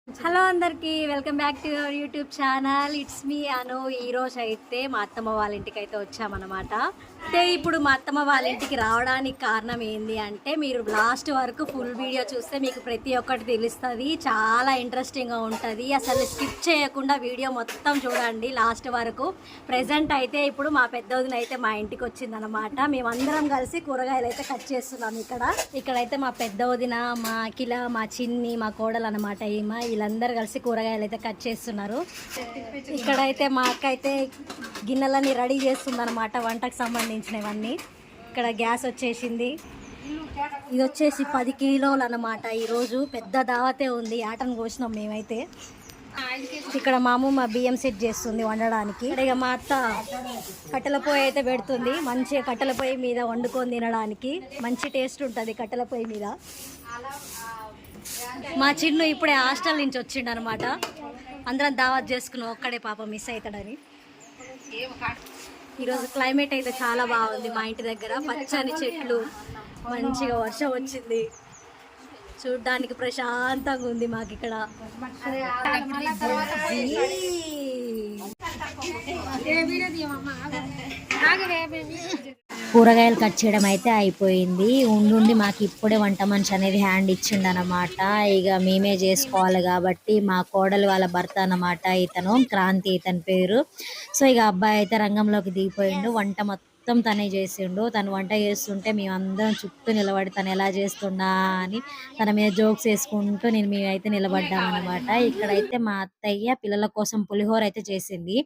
Hello అందరికి welcome back to your YouTube channel. It's me Anu. ఈ రోజు అయితే మా అత్తమ్మ వాళ్ళ ఇంటికి అయితే వచ్చామన్నమాట. అయితే ఇప్పుడు మా అత్తమ్మ వాళ్ళ ఇంటికి రావడానికి కారణం ఏంది అంటే, మీరు లాస్ట్ వరకు ఫుల్ వీడియో చూస్తే మీకు ప్రతి ఒక్కటి తెలుస్తుంది. చాలా ఇంట్రెస్టింగ్గా ఉంటుంది. అసలు స్కిప్ చేయకుండా వీడియో మొత్తం చూడండి లాస్ట్ వరకు. ప్రెజెంట్ అయితే ఇప్పుడు మా పెద్దవదిన అయితే మా ఇంటికి వచ్చిందనమాట. మేమందరం కలిసి కూరగాయలు అయితే కట్ చేస్తున్నాం. ఇక్కడైతే మా పెద్దవదిన, మా అఖిల, మా చిన్ని, మా కోడలు అనమాట. వీళ్ళందరూ కలిసి కూరగాయలు అయితే కట్ చేస్తున్నారు. ఇక్కడైతే మా అక్క అయితే గిన్నెలన్నీ రెడీ చేస్తుంది అనమాట, వంటకు సంబంధించినవన్నీ. ఇక్కడ గ్యాస్ వచ్చేసింది. ఇది వచ్చేసి 10 కిలోలు అనమాట. ఈరోజు పెద్ద దావతే ఉంది. ఆటను కోసినాం మేమైతే. ఇక్కడ మా అమ్మ బియ్యం సెట్ చేస్తుంది వండడానికి. ఇక మా అత్త కట్టెల పొయ్యి అయితే పెడుతుంది. మంచిగా కట్టెల పొయ్యి మీద వండుకొని తినడానికి మంచి టేస్ట్ ఉంటుంది కట్టెల పొయ్యి మీద. మా చిన్ను ఇప్పుడే హాస్టల్ నుంచి వచ్చిండు అనమాట. అందరం దావత్ చేసుకున్నాం, ఒక్కడే పాప మిస్ అవుతాడని. ఈరోజు క్లైమేట్ అయితే చాలా బాగుంది. మా ఇంటి దగ్గర పచ్చని చెట్లు, మంచిగా వర్షం వచ్చింది. చూడ్డానికి ప్రశాంతంగా ఉంది మాకు ఇక్కడ. కూరగాయలు కట్ చేయడం అయితే అయిపోయింది. ఉండి మాకు ఇప్పుడే వంట మనిషి అనేది హ్యాండ్ ఇచ్చిండు అనమాట. ఇక మేమే చేసుకోవాలి కాబట్టి మా కోడలు వాళ్ళ భర్త అనమాట. ఇతను క్రాంతి, ఇతని పేరు. సో ఇక అబ్బాయి అయితే రంగంలోకి దిగిపోయిండు. వంట మొత్తం తనే చేసిండు. తను వంట చేస్తుంటే మేమందరం చుట్టూ నిలబడి తను ఎలా చేస్తుండా అని తన మీద జోక్స్ వేసుకుంటూ మేమైతే నిలబడ్డామన్నమాట. ఇక్కడైతే మా అత్తయ్య పిల్లల కోసం పులిహోర అయితే చేసింది.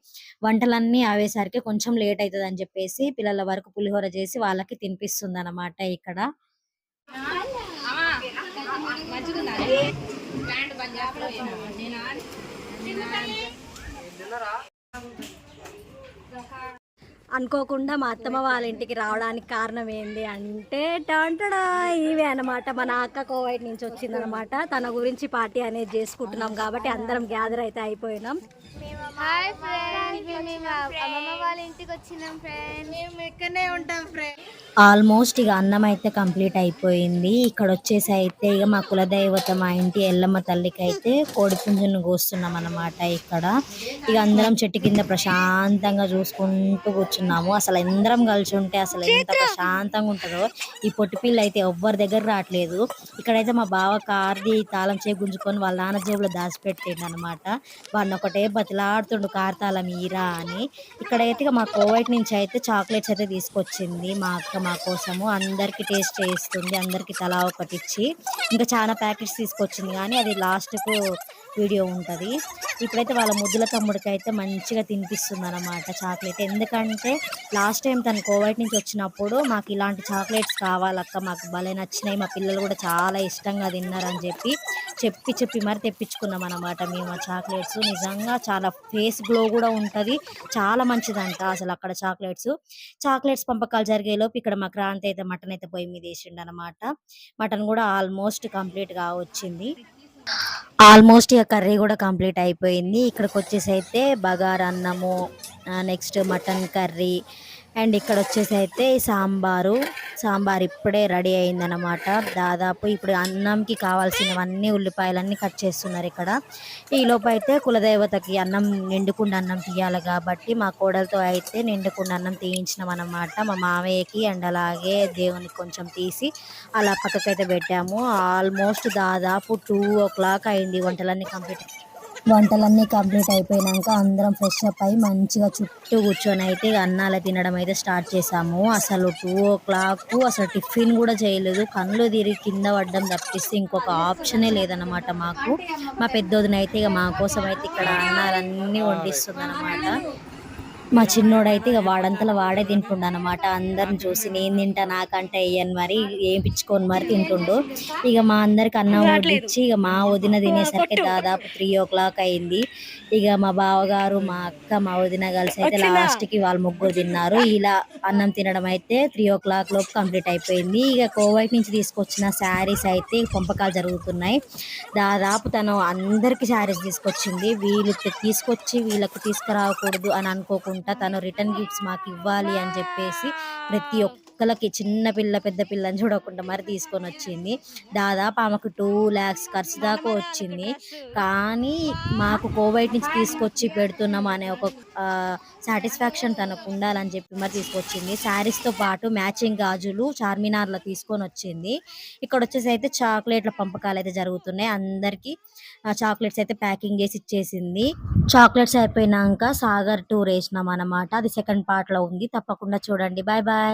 వంటలన్నీ ఆవేసరికి కొంచెం లేట్ అవుతుంది అని చెప్పేసి పిల్లల వరకు పులిహోర చేసి వాళ్ళకి తినిపిస్తుంది అనమాట. ఇక్కడ అనుకోకుండా మా అత్తమ్మ వాళ్ళ ఇంటికి రావడానికి కారణం ఏంది అంటే, టాంటడా ఇవే అనమాట. మన అక్క కోవైట్ నుంచి వచ్చిందనమాట. తన గురించి పార్టీ అనేది చేసుకుంటున్నాం కాబట్టి అందరం గ్యాదర్ అయితే అయిపోయినాం. హాయ్ ఫ్రెండ్స్, మేము అమ్మమ్మ వాళ్ళ ఇంటికి వచ్చినాం ఫ్రెండ్స్. మేము ఇక్కడనే ఉంటాం ఫ్రెండ్స్. ఆల్మోస్ట్ ఇక అన్నం అయితే కంప్లీట్ అయిపోయింది. ఇక్కడ వచ్చేసి అయితే ఇక మా కులదైవత, మా ఇంటి ఎల్లమ్మ తల్లికి అయితే కోడి పుంజును కోస్తున్నాం అనమాట. ఇక్కడ ఇక అందరం చెట్టు కింద ప్రశాంతంగా చూసుకుంటూ కూర్చున్నాము. అసలు అందరం కలిసి ఉంటే అసలు ఎంత ప్రశాంతంగా ఉంటుందో. ఈ పొట్టి పిల్ల అయితే ఎవ్వరి దగ్గర రావట్లేదు. ఇక్కడైతే మా బావ కార్ది తాళం చేయి గుంజుకొని వాళ్ళ నాన్న జేబులో దాచిపెట్టిండు అనమాట. వాడిని ఒకటే బతిలాడుతుండు కార్ తాళం ఈరా అని. ఇక్కడైతే ఇక మా కోవైట్ నుంచి అయితే చాక్లెట్స్ అయితే తీసుకొచ్చింది మా అక్క మా కోసము. అందరికి టేస్ట్ చేస్తుంది, అందరికి తలా ఒకటి ఇచ్చి. ఇంకా చాలా ప్యాకెట్స్ తీసుకొచ్చింది కానీ అది లాస్ట్కు వీడియో ఉంటుంది. ఇప్పుడైతే వాళ్ళ ముద్దుల తమ్ముడికి అయితే మంచిగా తినిపిస్తుంది అనమాట చాక్లెట్. ఎందుకంటే లాస్ట్ టైం తను కోవైట్ నుంచి వచ్చినప్పుడు మాకు ఇలాంటి చాక్లెట్స్ కావాలక్క, మాకు భలే నచ్చినాయి, మా పిల్లలు కూడా చాలా ఇష్టంగా తిన్నారని చెప్పి మరి తెప్పించుకున్నాం అనమాట మేము ఆ చాక్లెట్స్. నిజంగా చాలా ఫేస్ గ్లో కూడా ఉంటుంది, చాలా మంచిదంట అసలు అక్కడ చాక్లెట్స్ పంపకాలు జరిగేలోపు ఇక్కడ మా క్రాంతి అయితే మటన్ అయితే పొయ్యి మీద వేసిండు అనమాట. మటన్ కూడా ఆల్మోస్ట్ కంప్లీట్ గా వచ్చింది. ఆల్మోస్ట్ ఇక కర్రీ కూడా కంప్లీట్ అయిపోయింది. ఇక్కడికి వచ్చేసి అయితే బగారా అన్నము, నెక్స్ట్ మటన్ కర్రీ, అండ్ ఇక్కడ వచ్చేసి అయితే సాంబార్ ఇప్పుడే రెడీ అయిందనమాట. దాదాపు ఇప్పుడు అన్నంకి కావాల్సినవన్నీ ఉల్లిపాయలన్నీ కట్ చేస్తున్నారు ఇక్కడ. ఈ లోపు అయితే కులదేవతకి అన్నం, నిండుకుండా అన్నం తీయాలి కాబట్టి మా కోడలతో అయితే నిండుకుండా అన్నం తీయించినాం అనమాట. మా మామయ్యకి అండ్ అలాగే దేవునికి కొంచెం తీసి అలా పక్కకైతే పెట్టాము. ఆల్మోస్ట్ దాదాపు 2 o'clock అయింది వంటలన్నీ కంప్లీట్ అయిపోయినాక అందరం ఫ్రెష్ అప్ అయ్యి మంచిగా చుట్టూ కూర్చొని అయితే అన్నాలు తినడం అయితే స్టార్ట్ చేసాము. అసలు 2 o'clock అసలు టిఫిన్ కూడా చేయలేదు. కళ్ళు తిరిగి కింద పడ్డం తప్పిస్తే ఇంకొక ఆప్షనే లేదన్నమాట మాకు. మా పెద్దోదిన అయితే ఇక మా కోసం అయితే ఇక్కడ అన్నాలన్నీ వడ్డిస్తుంది అనమాట. మా చిన్నోడైతే ఇక వాడంతలో వాడే తింటుండ అనమాట. అందరిని చూసి నేను తింటా నాకంటే వేయని మరి వేయించుకొని మరి తింటుండు. ఇక మా అందరికి అన్నం వడ్డించి ఇక మా వదిన తినేసరికి దాదాపు 3 o'clock అయింది. ఇక మా బావగారు, మా అక్క, మా వదిన కలిసి అయితే లాస్ట్ కి వాళ్ళు ముగ్గురు తిన్నారు. ఇలా అన్నం తినడం అయితే 3 o'clock లోపు కంప్లీట్ అయిపోయింది. ఇక కోవైట్ నుంచి తీసుకొచ్చిన శారీస్ అయితే పంపకాలు జరుగుతున్నాయి. దాదాపు తను అందరికి శారీస్ తీసుకొచ్చింది. వీళ్ళకి తీసుకొచ్చి వీళ్ళకి తీసుకురాకూడదు అని అనుకోకుండా తను రిటర్న్ గిఫ్ట్స్ మాకు ఇవ్వాలి అని చెప్పేసి ప్రతి ఒక్క ఒక్కలకి చిన్న పిల్ల పెద్ద పిల్లని చూడకుండా మరి తీసుకొని వచ్చింది. దాదాపు ఆమెకు 2 lakhs ఖర్చు దాకా వచ్చింది. కానీ మాకు కోవైట్ నుంచి తీసుకొచ్చి పెడుతున్నాం అనే ఒక సాటిస్ఫాక్షన్ తనకు ఉండాలని చెప్పి మరి తీసుకొచ్చింది. శారీస్తో పాటు మ్యాచింగ్ గాజులు చార్మినార్లో తీసుకొని వచ్చింది. ఇక్కడ వచ్చేసి అయితే చాక్లెట్ల పంపకాలు అయితే జరుగుతున్నాయి. అందరికి చాక్లెట్స్ అయితే ప్యాకింగ్ చేసి ఇచ్చేసింది. చాక్లెట్స్ అయిపోయినాక సాగర్ టూర్ వేసినాం అనమాట. అది సెకండ్ పార్ట్ లో ఉంది, తప్పకుండా చూడండి. Bye bye.